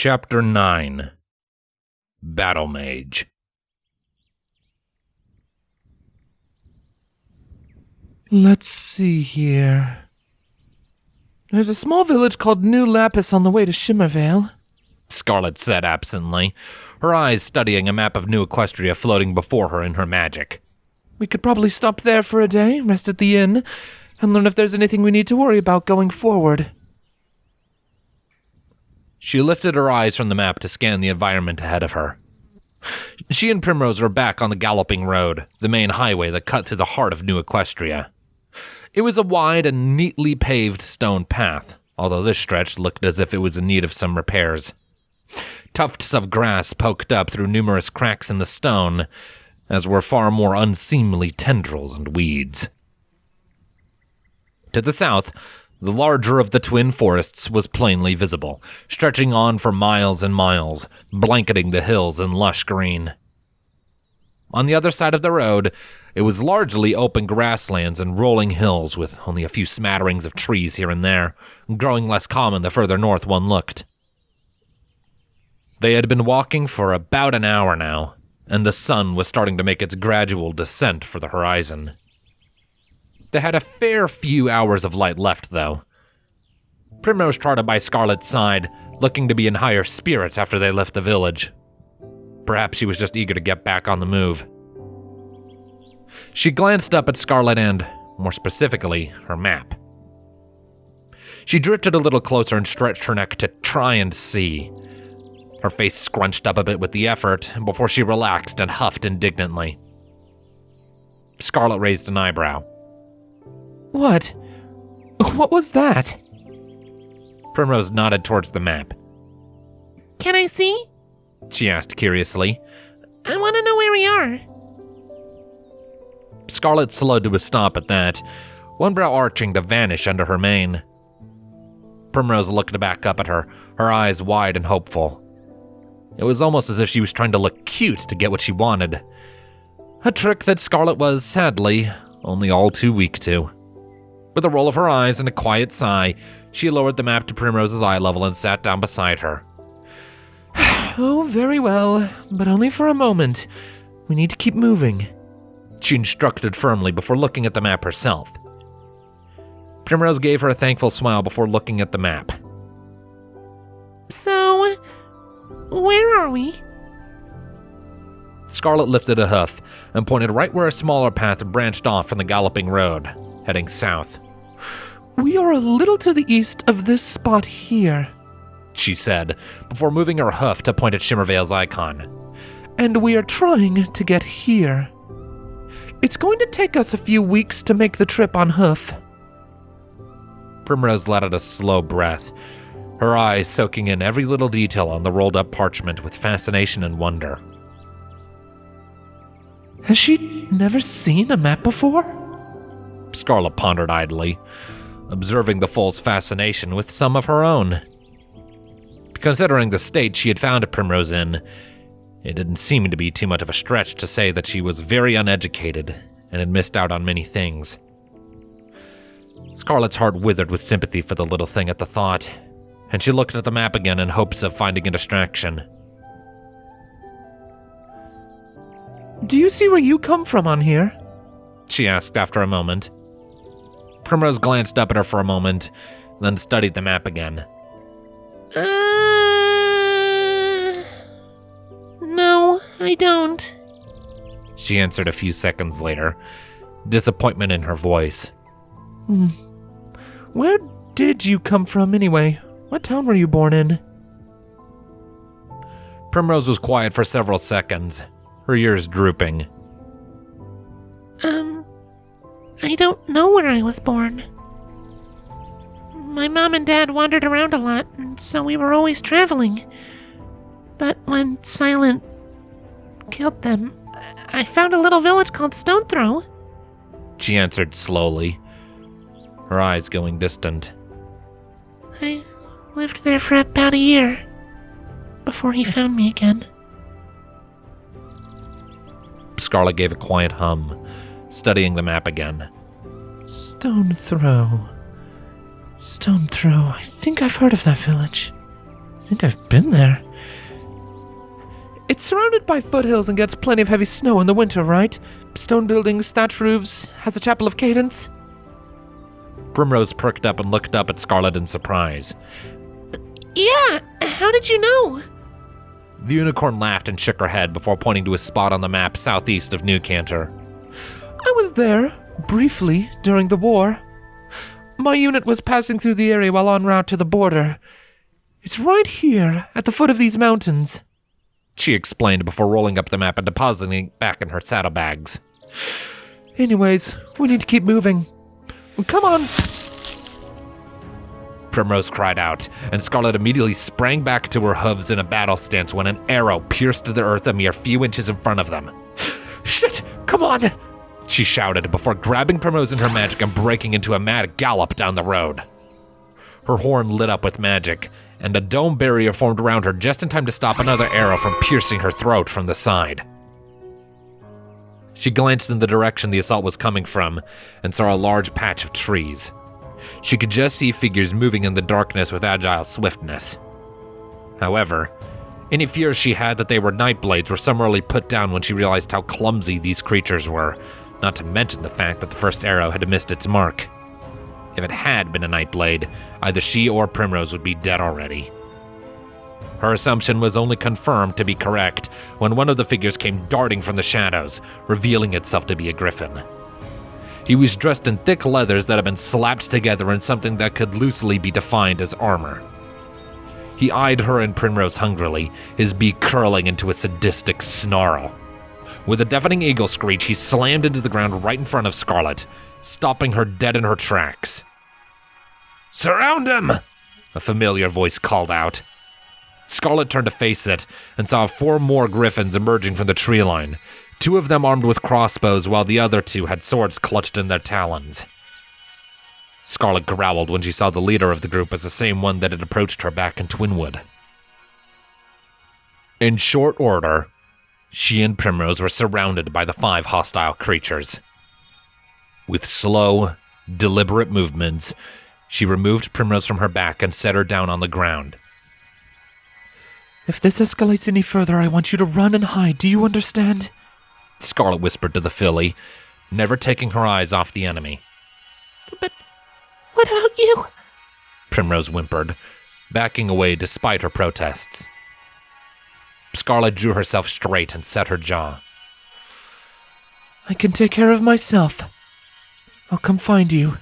Chapter 9 Battle Mage. Let's see here. There's a small village called New Lapis on the way to Shimmervale, Scarlet said absently, her eyes studying a map of New Equestria floating before her in her magic. We could probably stop there for a day, rest at the inn, and learn if there's anything we need to worry about going forward. She lifted her eyes from the map to scan the environment ahead of her. She and Primrose were back on the Galloping Road, the main highway that cut through the heart of New Equestria. It was a wide and neatly paved stone path, although this stretch looked as if it was in need of some repairs. Tufts of grass poked up through numerous cracks in the stone, as were far more unseemly tendrils and weeds. To the south, the larger of the twin forests was plainly visible, stretching on for miles and miles, blanketing the hills in lush green. On the other side of the road, it was largely open grasslands and rolling hills with only a few smatterings of trees here and there, growing less common the further north one looked. They had been walking for about an hour now, and the sun was starting to make its gradual descent for the horizon. They had a fair few hours of light left, though. Primrose trotted by Scarlet's side, looking to be in higher spirits after they left the village. Perhaps she was just eager to get back on the move. She glanced up at Scarlet and, more specifically, her map. She drifted a little closer and stretched her neck to try and see. Her face scrunched up a bit with the effort before she relaxed and huffed indignantly. Scarlet raised an eyebrow. What? What was that? Primrose nodded towards the map. Can I see? She asked curiously. I want to know where we are. Scarlet slowed to a stop at that, one brow arching to vanish under her mane. Primrose looked back up at her, her eyes wide and hopeful. It was almost as if she was trying to look cute to get what she wanted. A trick that Scarlet was, sadly, only all too weak to. With a roll of her eyes and a quiet sigh, she lowered the map to Primrose's eye level and sat down beside her. Oh, very well, but only for a moment. We need to keep moving, she instructed firmly before looking at the map herself. Primrose gave her a thankful smile before looking at the map. So, where are we? Scarlet lifted a hoof and pointed right where a smaller path branched off from the Galloping Road, heading south. We are a little to the east of this spot here, she said, before moving her hoof to point at Shimmervale's icon. And we are trying to get here. It's going to take us a few weeks to make the trip on hoof. Primrose let out a slow breath, her eyes soaking in every little detail on the rolled-up parchment with fascination and wonder. Has she never seen a map before? Scarlet pondered idly, observing the foal's fascination with some of her own. Considering the state she had found Primrose in, it didn't seem to be too much of a stretch to say that she was very uneducated and had missed out on many things. Scarlet's heart withered with sympathy for the little thing at the thought, and she looked at the map again in hopes of finding a distraction. Do you see where you come from on here? She asked after a moment. Primrose glanced up at her for a moment, then studied the map again. No, I don't. She answered a few seconds later, disappointment in her voice. Where did you come from anyway? What town were you born in? Primrose was quiet for several seconds, her ears drooping. I don't know where I was born. My mom and dad wandered around a lot, and so we were always traveling. But when Silent killed them, I found a little village called Stone Throw. She answered slowly, her eyes going distant. I lived there for about a year, before he found me again. Scarlet gave a quiet hum, studying the map again. Stone Throw. I think I've heard of that village. think I've been there. It's surrounded by foothills and gets plenty of heavy snow in the winter, right? Stone buildings, thatch roofs, has a chapel of cadence. Primrose perked up and looked up at Scarlet in surprise. Yeah, how did you know? The unicorn laughed and shook her head before pointing to a spot on the map southeast of New Cantor. I was there, briefly, during the war. My unit was passing through the area while en route to the border. It's right here, at the foot of these mountains, she explained before rolling up the map and depositing it back in her saddlebags. Anyways, we need to keep moving. Come on! Primrose cried out, and Scarlet immediately sprang back to her hooves in a battle stance when an arrow pierced the earth a mere few inches in front of them. Shit! Come on! She shouted before grabbing Primrose in her magic and breaking into a mad gallop down the road. Her horn lit up with magic, and a dome barrier formed around her just in time to stop another arrow from piercing her throat from the side. She glanced in the direction the assault was coming from and saw a large patch of trees. She could just see figures moving in the darkness with agile swiftness. However, any fears she had that they were Nightblades were summarily put down when she realized how clumsy these creatures were, not to mention the fact that the first arrow had missed its mark. If it had been a Nightblade, either she or Primrose would be dead already. Her assumption was only confirmed to be correct when one of the figures came darting from the shadows, revealing itself to be a griffin. He was dressed in thick leathers that had been slapped together in something that could loosely be defined as armor. He eyed her and Primrose hungrily, his beak curling into a sadistic snarl. With a deafening eagle screech, he slammed into the ground right in front of Scarlet, stopping her dead in her tracks. "Surround him!" a familiar voice called out. Scarlet turned to face it and saw 4 more griffins emerging from the tree line, 2 of them armed with crossbows while the other 2 had swords clutched in their talons. Scarlet growled when she saw the leader of the group as the same one that had approached her back in Twinwood. In short order, she and Primrose were surrounded by the 5 hostile creatures. With slow, deliberate movements, she removed Primrose from her back and set her down on the ground. If this escalates any further, I want you to run and hide. Do you understand? Scarlet whispered to the filly, never taking her eyes off the enemy. But what about you? Primrose whimpered, backing away despite her protests. Scarlet drew herself straight and set her jaw. I can take care of myself. I'll come find you,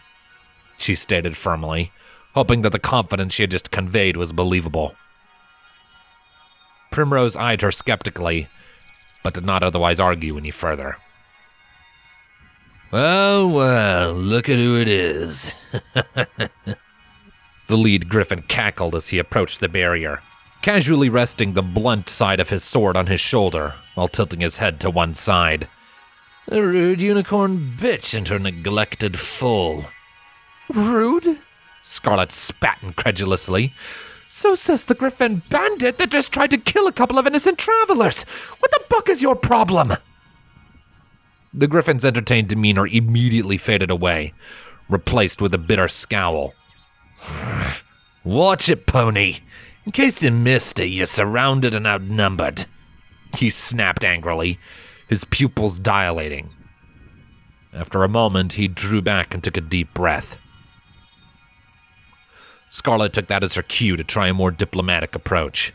she stated firmly, hoping that the confidence she had just conveyed was believable. Primrose eyed her skeptically, but did not otherwise argue any further. Well, look at who it is. The lead griffin cackled as he approached the barrier, casually resting the blunt side of his sword on his shoulder while tilting his head to one side. A rude unicorn bitch and her neglected foal. Rude? Scarlet spat incredulously. So says the griffin bandit that just tried to kill a couple of innocent travelers. What the fuck is your problem? The griffin's entertained demeanor immediately faded away, replaced with a bitter scowl. Watch it, pony. In case you missed it, you're surrounded and outnumbered. He snapped angrily, his pupils dilating. After a moment, he drew back and took a deep breath. Scarlet took that as her cue to try a more diplomatic approach.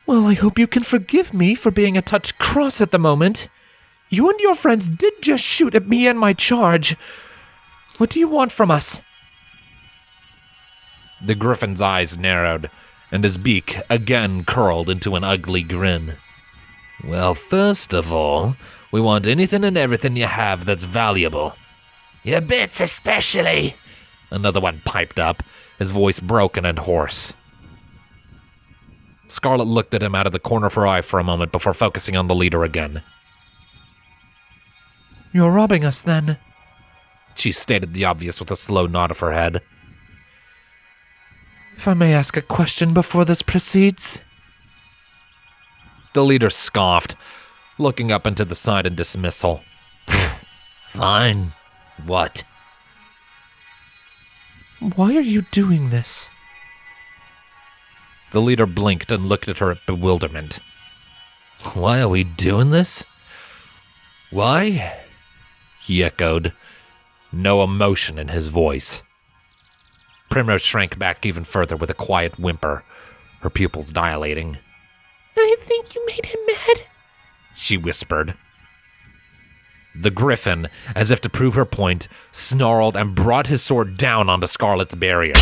Well, I hope you can forgive me for being a touch cross at the moment. You and your friends did just shoot at me and my charge. What do you want from us? The griffin's eyes narrowed, and his beak again curled into an ugly grin. Well, first of all, we want anything and everything you have that's valuable. Your bits especially, another one piped up, his voice broken and hoarse. Scarlet looked at him out of the corner of her eye for a moment before focusing on the leader again. You're robbing us, then? She stated the obvious with a slow nod of her head. If I may ask a question before this proceeds? The leader scoffed, looking up into the side in dismissal. Fine. What? Why are you doing this? The leader blinked and looked at her in bewilderment. Why are we doing this? Why? He echoed, no emotion in his voice. Primrose shrank back even further with a quiet whimper, her pupils dilating. I think you made him mad, she whispered. The griffin, as if to prove her point, snarled and brought his sword down onto Scarlet's barrier.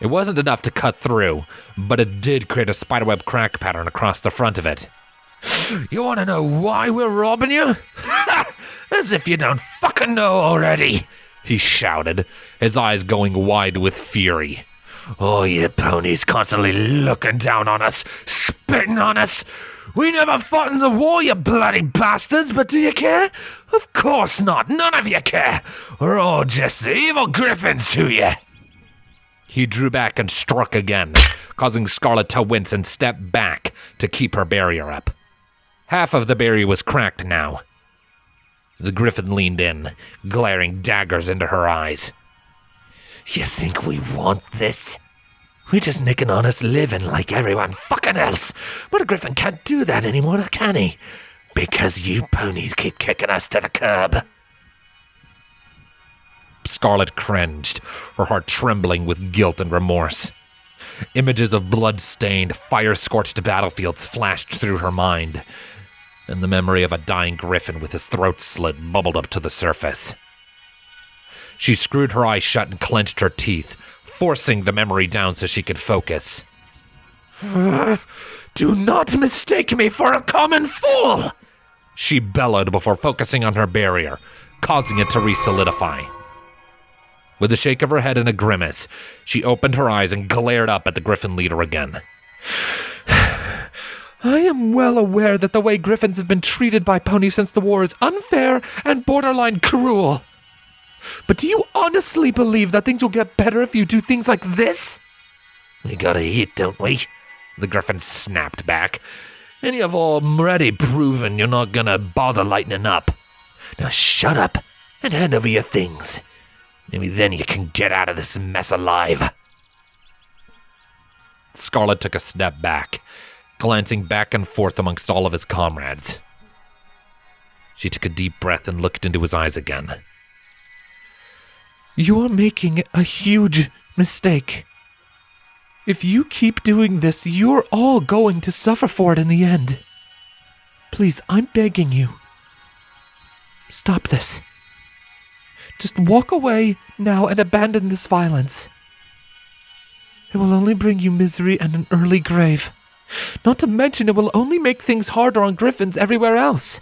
It wasn't enough to cut through, but it did create a spiderweb crack pattern across the front of it. You want to know why we're robbing you? As if you don't fucking know already, he shouted, his eyes going wide with fury. Oh, you ponies constantly looking down on us, spitting on us. We never fought in the war, you bloody bastards, but do you care? Of course not, none of you care. We're all just evil griffins to you. He drew back and struck again, causing Scarlet to wince and step back to keep her barrier up. Half of the barrier was cracked now. The griffin leaned in, glaring daggers into her eyes. You think we want this? We're just making honest living like everyone fucking else. But a griffin can't do that anymore, can he? Because you ponies keep kicking us to the curb. Scarlet cringed, her heart trembling with guilt and remorse. Images of blood-stained, fire-scorched battlefields flashed through her mind, and the memory of a dying griffin with his throat slit bubbled up to the surface. She screwed her eyes shut and clenched her teeth, forcing the memory down so she could focus. Do not mistake me for a common fool! She bellowed before focusing on her barrier, causing it to re-solidify. With a shake of her head and a grimace, she opened her eyes and glared up at the griffin leader again. I am well aware that the way griffins have been treated by ponies since the war is unfair and borderline cruel. But do you honestly believe that things will get better if you do things like this? We gotta eat, don't we? The griffin snapped back. And you've already proven you're not gonna bother lightening up. Now shut up and hand over your things. Maybe then you can get out of this mess alive. Scarlet took a step back, glancing back and forth amongst all of his comrades. She took a deep breath and looked into his eyes again. You are making a huge mistake. If you keep doing this, you're all going to suffer for it in the end. Please, I'm begging you. Stop this. Just walk away now and abandon this violence. It will only bring you misery and an early grave. Not to mention it will only make things harder on griffins everywhere else.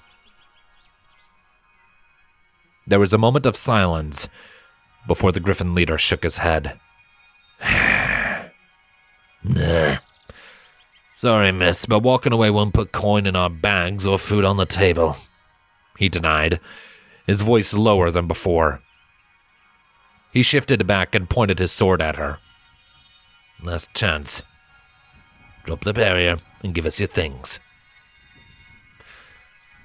There was a moment of silence before the griffin leader shook his head. Nah. Sorry, miss, but walking away won't put coin in our bags or food on the table, he denied, his voice lower than before. He shifted back and pointed his sword at her. Last chance. Drop the barrier and give us your things.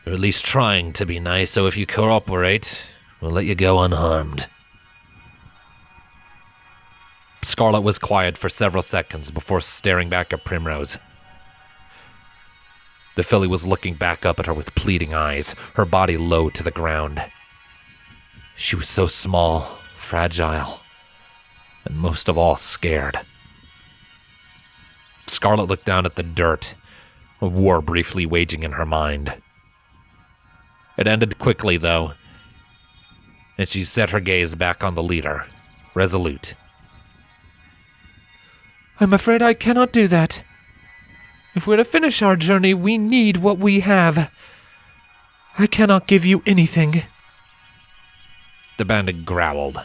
You're at least trying to be nice, so if you cooperate, we'll let you go unharmed. Scarlet was quiet for several seconds before staring back at Primrose. The filly was looking back up at her with pleading eyes, her body low to the ground. She was so small, fragile, and most of all scared. Scarlet looked down at the dirt, a war briefly waging in her mind. It ended quickly, though, and she set her gaze back on the leader, resolute. I'm afraid I cannot do that. If we're to finish our journey, we need what we have. I cannot give you anything. The bandit growled.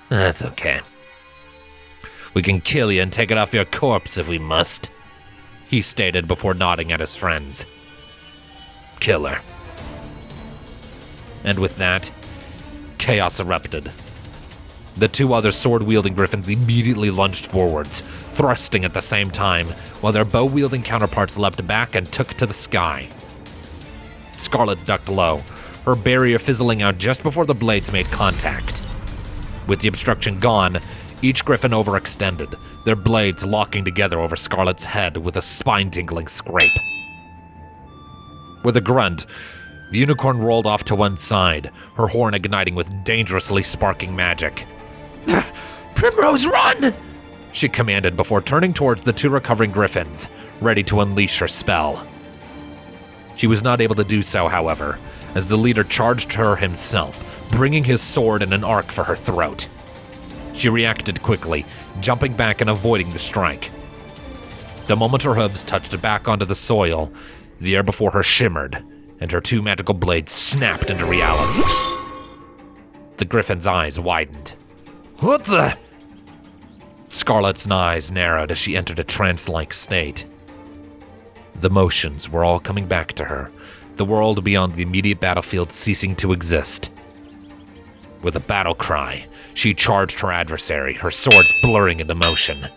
That's okay. We can kill you and take it off your corpse if we must, he stated before nodding at his friends. Kill her. And with that, chaos erupted. The two other sword-wielding griffins immediately lunged forwards, thrusting at the same time, while their bow-wielding counterparts leapt back and took to the sky. Scarlet ducked low, her barrier fizzling out just before the blades made contact. With the obstruction gone, each griffin overextended, their blades locking together over Scarlet's head with a spine-tingling scrape. With a grunt, the unicorn rolled off to one side, her horn igniting with dangerously sparking magic. Primrose, run! She commanded before turning towards the two recovering griffins, ready to unleash her spell. She was not able to do so, however, as the leader charged her himself, bringing his sword in an arc for her throat. She reacted quickly, jumping back and avoiding the strike. The moment her hooves touched back onto the soil, the air before her shimmered, and her two magical blades snapped into reality. The griffin's eyes widened. What the? Scarlet's eyes narrowed as she entered a trance-like state. The motions were all coming back to her, the world beyond the immediate battlefield ceasing to exist. With a battle cry, she charged her adversary, her swords blurring into motion.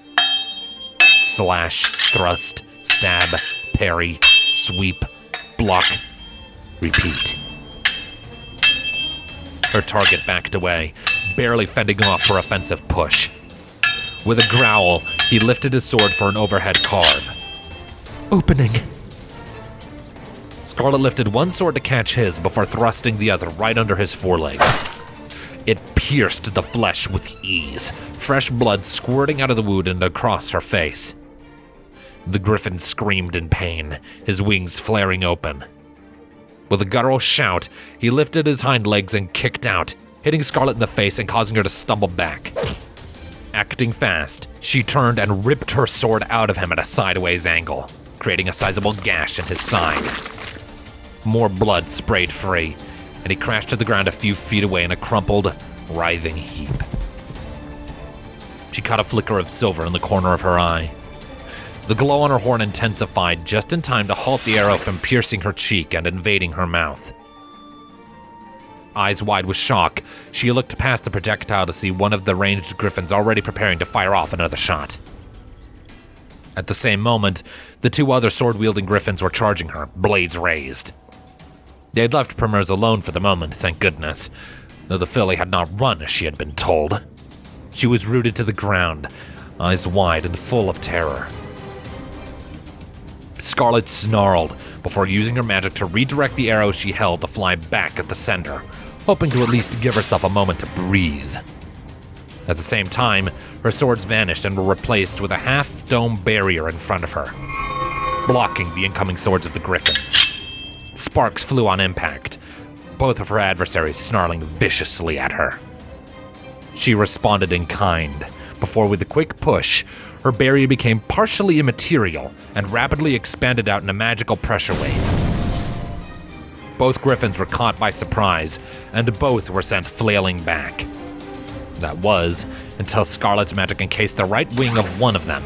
Slash, thrust, stab, parry, sweep, block, repeat. Her target backed away, barely fending off her offensive push. With a growl, he lifted his sword for an overhead carve. Opening. Scarlet lifted one sword to catch his before thrusting the other right under his foreleg. It pierced the flesh with ease, fresh blood squirting out of the wound and across her face. The griffin screamed in pain, his wings flaring open. With a guttural shout, he lifted his hind legs and kicked out, hitting Scarlet in the face and causing her to stumble back. Acting fast, she turned and ripped her sword out of him at a sideways angle, creating a sizable gash in his side. More blood sprayed free, and he crashed to the ground a few feet away in a crumpled, writhing heap. She caught a flicker of silver in the corner of her eye. The glow on her horn intensified just in time to halt the arrow from piercing her cheek and invading her mouth. Eyes wide with shock, she looked past the projectile to see one of the ranged griffins already preparing to fire off another shot. At the same moment, the two other sword-wielding griffins were charging her, blades raised. They had left Primrose alone for the moment, thank goodness, though the filly had not run as she had been told. She was rooted to the ground, eyes wide and full of terror. Scarlet snarled before using her magic to redirect the arrow she held to fly back at the sender, hoping to at least give herself a moment to breathe. At the same time, her swords vanished and were replaced with a half-dome barrier in front of her, blocking the incoming swords of the griffins. Sparks flew on impact, both of her adversaries snarling viciously at her. She responded in kind, before with a quick push, her barrier became partially immaterial and rapidly expanded out in a magical pressure wave. Both griffins were caught by surprise, and both were sent flailing back. That was, until Scarlet's magic encased the right wing of one of them.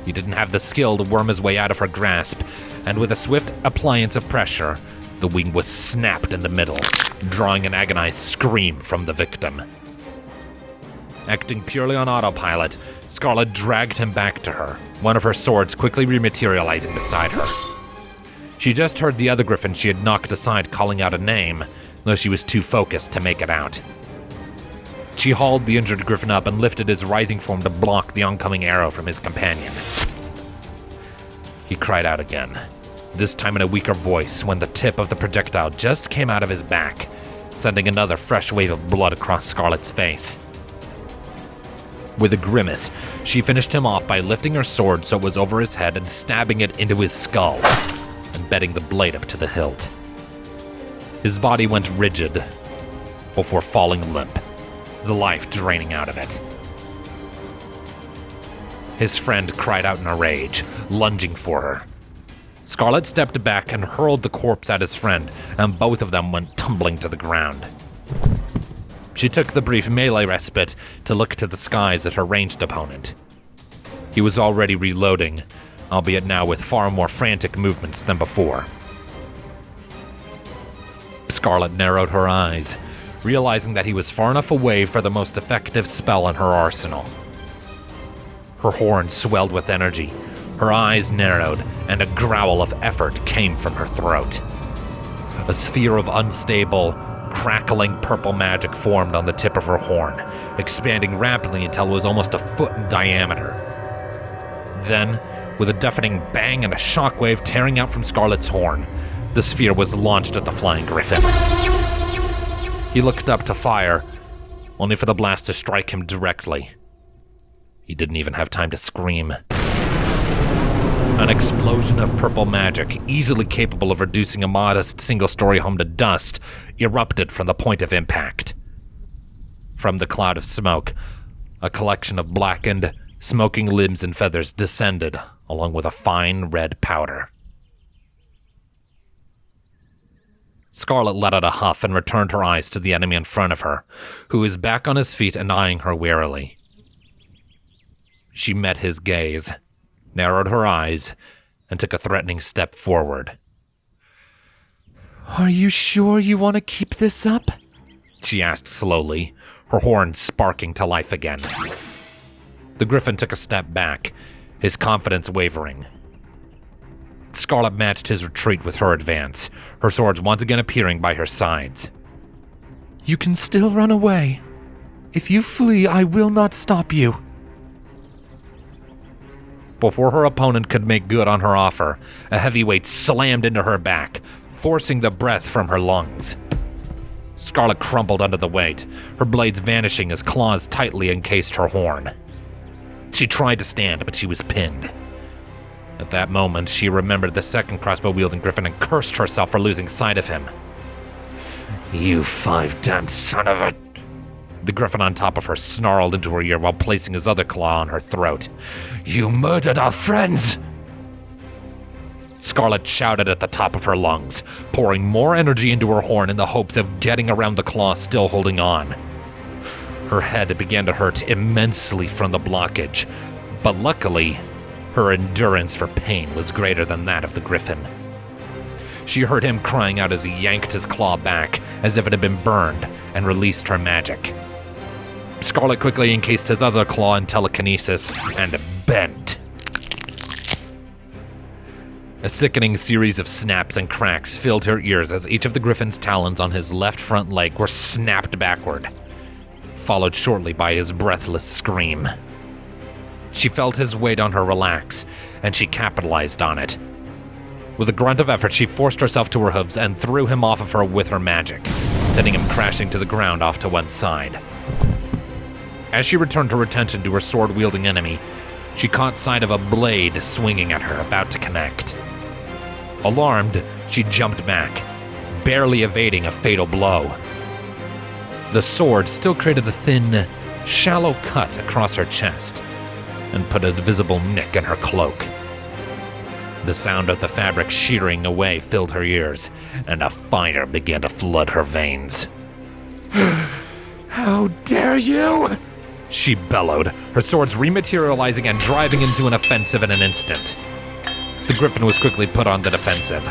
He didn't have the skill to worm his way out of her grasp, and with a swift appliance of pressure, the wing was snapped in the middle, drawing an agonized scream from the victim. Acting purely on autopilot, Scarlet dragged him back to her, one of her swords quickly rematerializing beside her. She just heard the other griffin she had knocked aside calling out a name, though she was too focused to make it out. She hauled the injured griffin up and lifted his writhing form to block the oncoming arrow from his companion. He cried out again, this time in a weaker voice when the tip of the projectile just came out of his back, sending another fresh wave of blood across Scarlet's face. With a grimace, she finished him off by lifting her sword so it was over his head and stabbing it into his skull, embedding the blade up to the hilt. His body went rigid before falling limp, the life draining out of it. His friend cried out in a rage, lunging for her. Scarlet stepped back and hurled the corpse at his friend, and both of them went tumbling to the ground. She took the brief melee respite to look to the skies at her ranged opponent. He was already reloading, albeit now with far more frantic movements than before. Scarlet narrowed her eyes, realizing that he was far enough away for the most effective spell in her arsenal. Her horn swelled with energy, her eyes narrowed, and a growl of effort came from her throat. A sphere of unstable, crackling purple magic formed on the tip of her horn, expanding rapidly until it was almost a foot in diameter. Then, with a deafening bang and a shockwave tearing out from Scarlet's horn, the sphere was launched at the flying griffin. He looked up to fire, only for the blast to strike him directly. He didn't even have time to scream. An explosion of purple magic, easily capable of reducing a modest single-story home to dust, erupted from the point of impact. From the cloud of smoke, a collection of blackened, smoking limbs and feathers descended, along with a fine red powder. Scarlet let out a huff and returned her eyes to the enemy in front of her, who was back on his feet and eyeing her warily. She met his gaze, narrowed her eyes, and took a threatening step forward. Are you sure you want to keep this up? She asked slowly, her horn sparking to life again. The griffin took a step back, his confidence wavering. Scarlet matched his retreat with her advance, her swords once again appearing by her sides. You can still run away. If you flee, I will not stop you. Before her opponent could make good on her offer, a heavy weight slammed into her back, forcing the breath from her lungs. Scarlet crumpled under the weight, her blades vanishing as claws tightly encased her horn. She tried to stand, but she was pinned. At that moment, she remembered the second crossbow-wielding griffin and cursed herself for losing sight of him. You 5-damned son of a... The griffin on top of her snarled into her ear while placing his other claw on her throat. You murdered our friends! Scarlet shouted at the top of her lungs, pouring more energy into her horn in the hopes of getting around the claw still holding on. Her head began to hurt immensely from the blockage, but luckily, her endurance for pain was greater than that of the griffin. She heard him crying out as he yanked his claw back, as if it had been burned, and released her magic. Scarlet quickly encased his other claw in telekinesis, and bent. A sickening series of snaps and cracks filled her ears as each of the griffin's talons on his left front leg were snapped backward, followed shortly by his breathless scream. She felt his weight on her relax, and she capitalized on it. With a grunt of effort, she forced herself to her hooves and threw him off of her with her magic, sending him crashing to the ground off to one side. As she returned her attention to her sword-wielding enemy, she caught sight of a blade swinging at her, about to connect. Alarmed, she jumped back, barely evading a fatal blow. The sword still created a thin, shallow cut across her chest, and put a visible nick in her cloak. The sound of the fabric shearing away filled her ears, and a fire began to flood her veins. How dare you! She bellowed, her swords rematerializing and driving into an offensive in an instant. The griffin was quickly put on the defensive,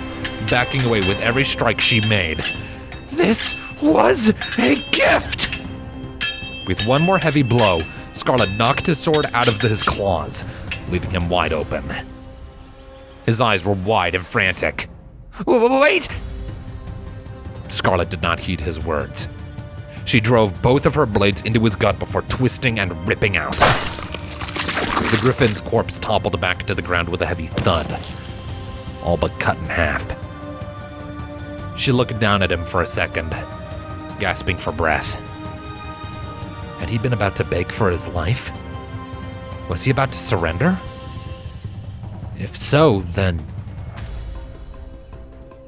backing away with every strike she made. This was a gift! With one more heavy blow, Scarlet knocked his sword out of his claws, leaving him wide open. His eyes were wide and frantic. Wait! Scarlet did not heed his words. She drove both of her blades into his gut before twisting and ripping out. The griffin's corpse toppled back to the ground with a heavy thud, all but cut in half. She looked down at him for a second, gasping for breath. Had he been about to beg for his life? Was he about to surrender? If so, then...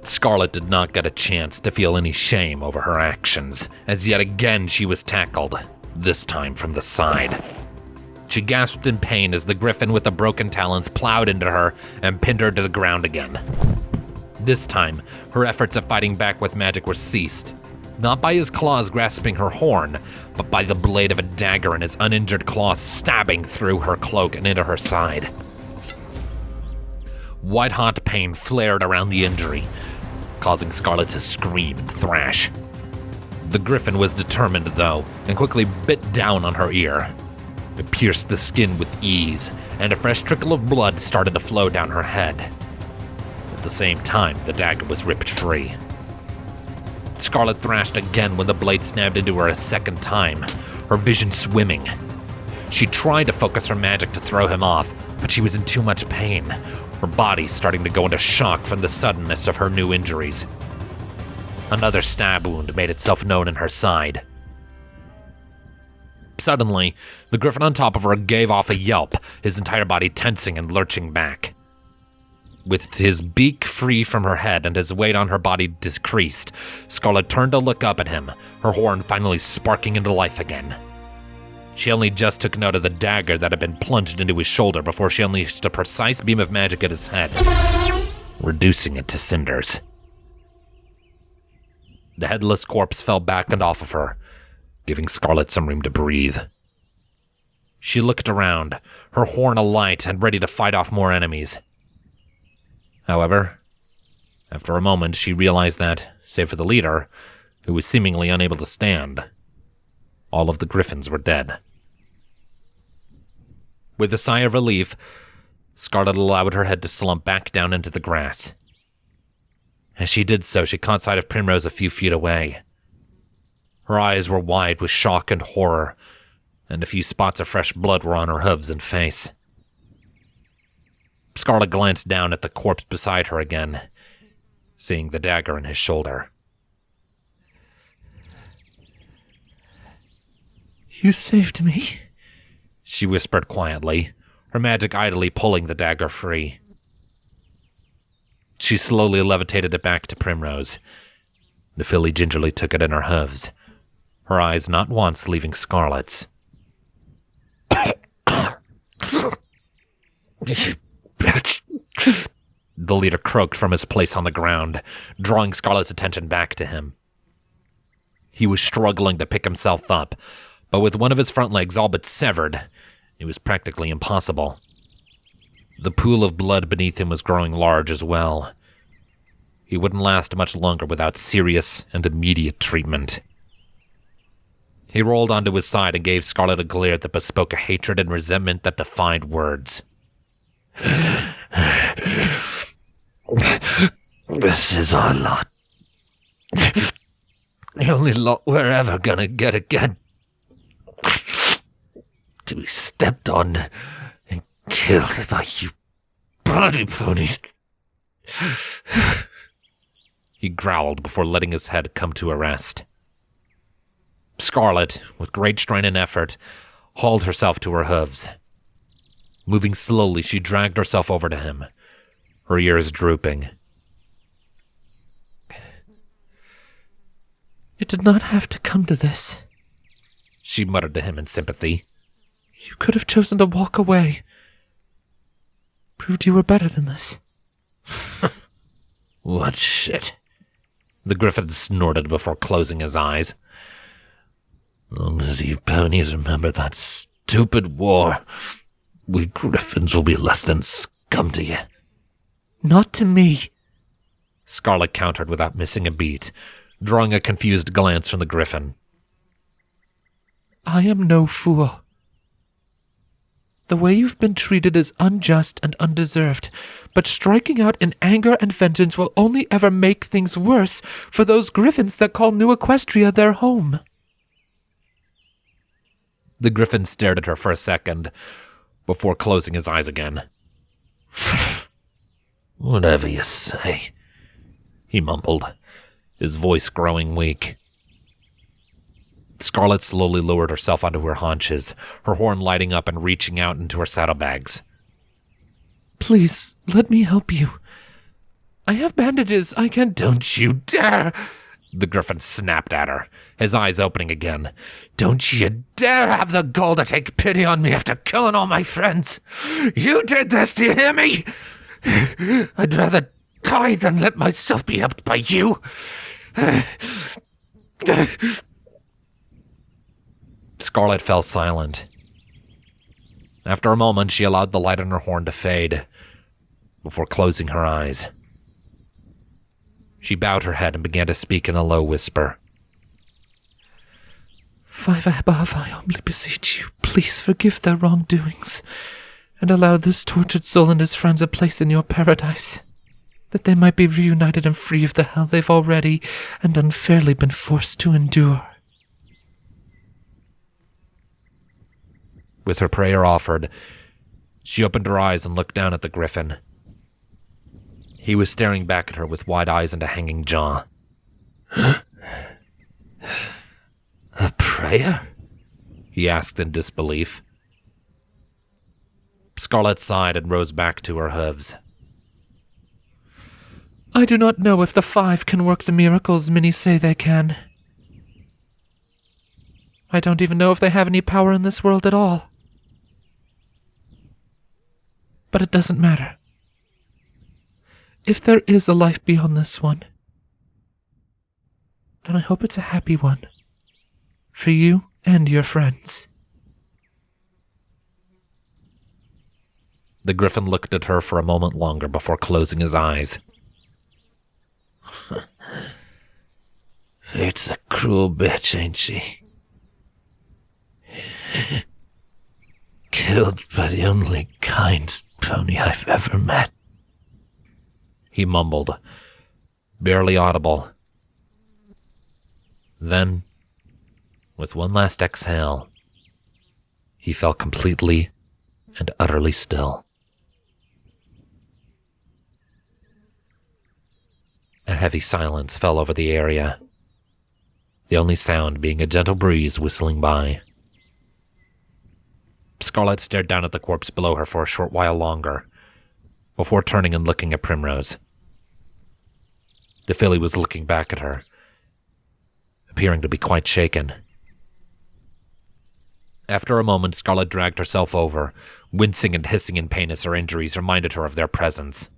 Scarlet did not get a chance to feel any shame over her actions, as yet again she was tackled, this time from the side. She gasped in pain as the griffin with the broken talons plowed into her and pinned her to the ground again. This time, her efforts at fighting back with magic were ceased, not by his claws grasping her horn, but by the blade of a dagger in his uninjured claw stabbing through her cloak and into her side. White-hot pain flared around the injury, causing Scarlet to scream and thrash. The griffin was determined, though, and quickly bit down on her ear. It pierced the skin with ease, and a fresh trickle of blood started to flow down her head. At the same time, the dagger was ripped free. Scarlet thrashed again when the blade stabbed into her a second time, her vision swimming. She tried to focus her magic to throw him off, but she was in too much pain, her body starting to go into shock from the suddenness of her new injuries. Another stab wound made itself known in her side. Suddenly, the griffin on top of her gave off a yelp, his entire body tensing and lurching back. With his beak free from her head and his weight on her body decreased, Scarlet turned to look up at him, her horn finally sparking into life again. She only just took note of the dagger that had been plunged into his shoulder before she unleashed a precise beam of magic at his head, reducing it to cinders. The headless corpse fell back and off of her, giving Scarlet some room to breathe. She looked around, her horn alight and ready to fight off more enemies. However, after a moment, she realized that, save for the leader, who was seemingly unable to stand, all of the griffins were dead. With a sigh of relief, Scarlet allowed her head to slump back down into the grass. As she did so, she caught sight of Primrose a few feet away. Her eyes were wide with shock and horror, and a few spots of fresh blood were on her hooves and face. Scarlet glanced down at the corpse beside her again, seeing the dagger in his shoulder. You saved me, she whispered quietly, her magic idly pulling the dagger free. She slowly levitated it back to Primrose. The filly gingerly took it in her hooves, her eyes not once leaving Scarlet's. The leader croaked from his place on the ground, drawing Scarlet's attention back to him. He was struggling to pick himself up, but with one of his front legs all but severed, it was practically impossible. The pool of blood beneath him was growing large as well. He wouldn't last much longer without serious and immediate treatment. He rolled onto his side and gave Scarlet a glare that bespoke a hatred and resentment that defied words. This is our lot. The only lot we're ever gonna get again. To be stepped on and killed by you bloody ponies. He growled before letting his head come to a rest. Scarlet, with great strain and effort, hauled herself to her hooves. Moving slowly, she dragged herself over to him, her ears drooping. It did not have to come to this, she muttered to him in sympathy. You could have chosen to walk away. Proved you were better than this. What shit? The griffin snorted before closing his eyes. Long as you ponies remember that stupid war, we griffins will be less than scum to you. Not to me, Scarlet countered without missing a beat, drawing a confused glance from the griffin. I am no fool. The way you've been treated is unjust and undeserved, but striking out in anger and vengeance will only ever make things worse for those griffins that call New Equestria their home. The griffin stared at her for a second, before closing his eyes again. Whatever you say, he mumbled, his voice growing weak. Scarlet slowly lowered herself onto her haunches, her horn lighting up and reaching out into her saddlebags. Please, let me help you. I have bandages, I can— Don't you dare! The griffin snapped at her, his eyes opening again. Don't you dare have the gall to take pity on me after killing all my friends! You did this, do you hear me? I'd rather die than let myself be helped by you! Scarlet fell silent. After a moment, she allowed the light on her horn to fade, before closing her eyes. She bowed her head and began to speak in a low whisper. Five above, I humbly beseech you, please forgive their wrongdoings, and allow this tortured soul and his friends a place in your paradise. that they might be reunited and free of the hell they've already and unfairly been forced to endure. With her prayer offered, she opened her eyes and looked down at the griffin. He was staring back at her with wide eyes and a hanging jaw. A prayer? He asked in disbelief. Scarlet sighed and rose back to her hooves. I do not know if the 5 can work the miracles many say they can. I don't even know if they have any power in this world at all. But it doesn't matter. If there is a life beyond this one, then I hope it's a happy one. For you and your friends. The griffin looked at her for a moment longer before closing his eyes. Fate's a cruel bitch, ain't she? Killed by the only kind pony I've ever met. He mumbled, barely audible. Then, with one last exhale, he fell completely and utterly still. A heavy silence fell over the area, the only sound being a gentle breeze whistling by. Scarlet stared down at the corpse below her for a short while longer, before turning and looking at Primrose. The filly was looking back at her, appearing to be quite shaken. After a moment, Scarlet dragged herself over, wincing and hissing in pain as her injuries reminded her of their presence.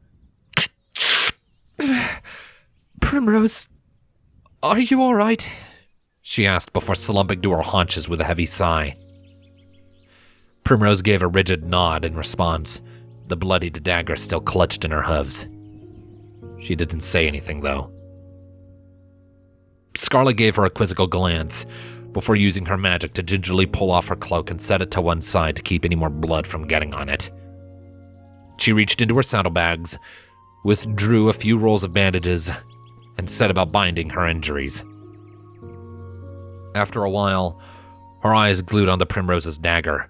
Primrose, are you all right? She asked before slumping to her haunches with a heavy sigh. Primrose gave a rigid nod in response, the bloodied dagger still clutched in her hooves. She didn't say anything, though. Scarlet gave her a quizzical glance before using her magic to gingerly pull off her cloak and set it to one side to keep any more blood from getting on it. She reached into her saddlebags, withdrew a few rolls of bandages, and set about binding her injuries. After a while, her eyes glued onto Primrose's dagger,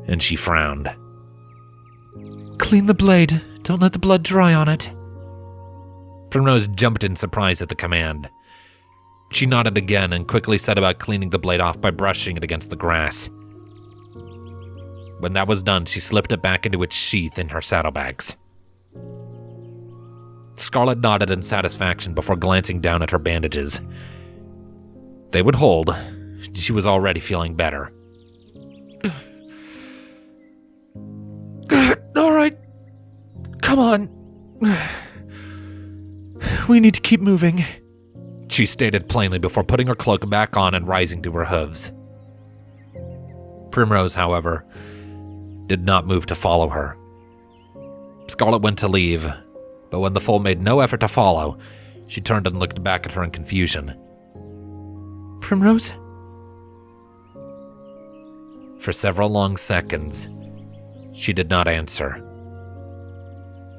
and she frowned. Clean the blade. Don't let the blood dry on it. Primrose jumped in surprise at the command. She nodded again and quickly set about cleaning the blade off by brushing it against the grass. When that was done, she slipped it back into its sheath in her saddlebags. Scarlet nodded in satisfaction before glancing down at her bandages. They would hold. She was already feeling better. All right. Come on. We need to keep moving, she stated plainly before putting her cloak back on and rising to her hooves. Primrose, however, did not move to follow her. Scarlet went to leave, but when the foal made no effort to follow, she turned and looked back at her in confusion. Primrose? For several long seconds, she did not answer.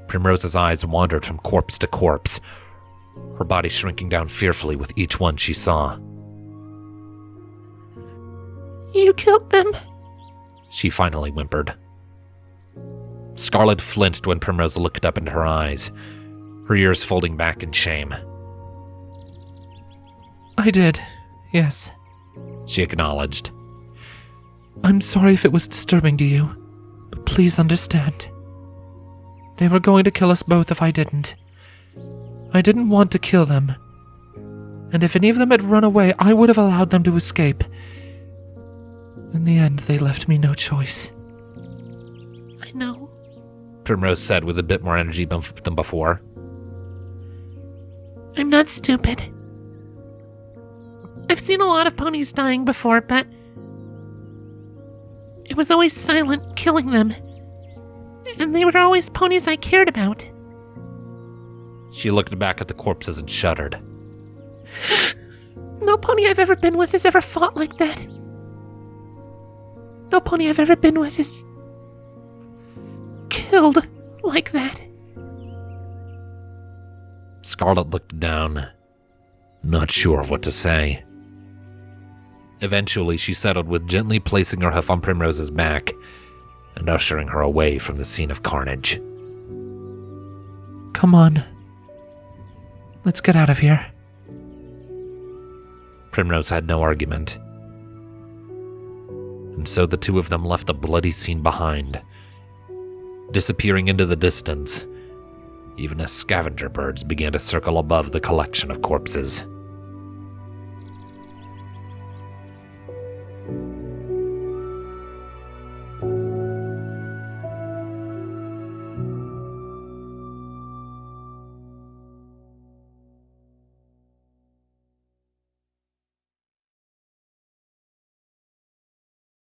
Primrose's eyes wandered from corpse to corpse, her body shrinking down fearfully with each one she saw. You killed them? She finally whimpered. Scarlet flinched when Primrose looked up into her eyes, her ears folding back in shame. I did, yes, she acknowledged. I'm sorry if it was disturbing to you, but please understand. They were going to kill us both if I didn't. I didn't want to kill them. And if any of them had run away, I would have allowed them to escape. In the end, they left me no choice. I know, Primrose said with a bit more energy than before. I'm not stupid. I've seen a lot of ponies dying before, but it was always Silent killing them. And they were always ponies I cared about. She looked back at the corpses and shuddered. No pony I've ever been with has ever fought like that. No pony I've ever been with is killed like that. Scarlet looked down, not sure of what to say. Eventually, she settled with gently placing her hoof on Primrose's back and ushering her away from the scene of carnage. Come on. Let's get out of here. Primrose had no argument. And so the two of them left the bloody scene behind, disappearing into the distance, even as scavenger birds began to circle above the collection of corpses.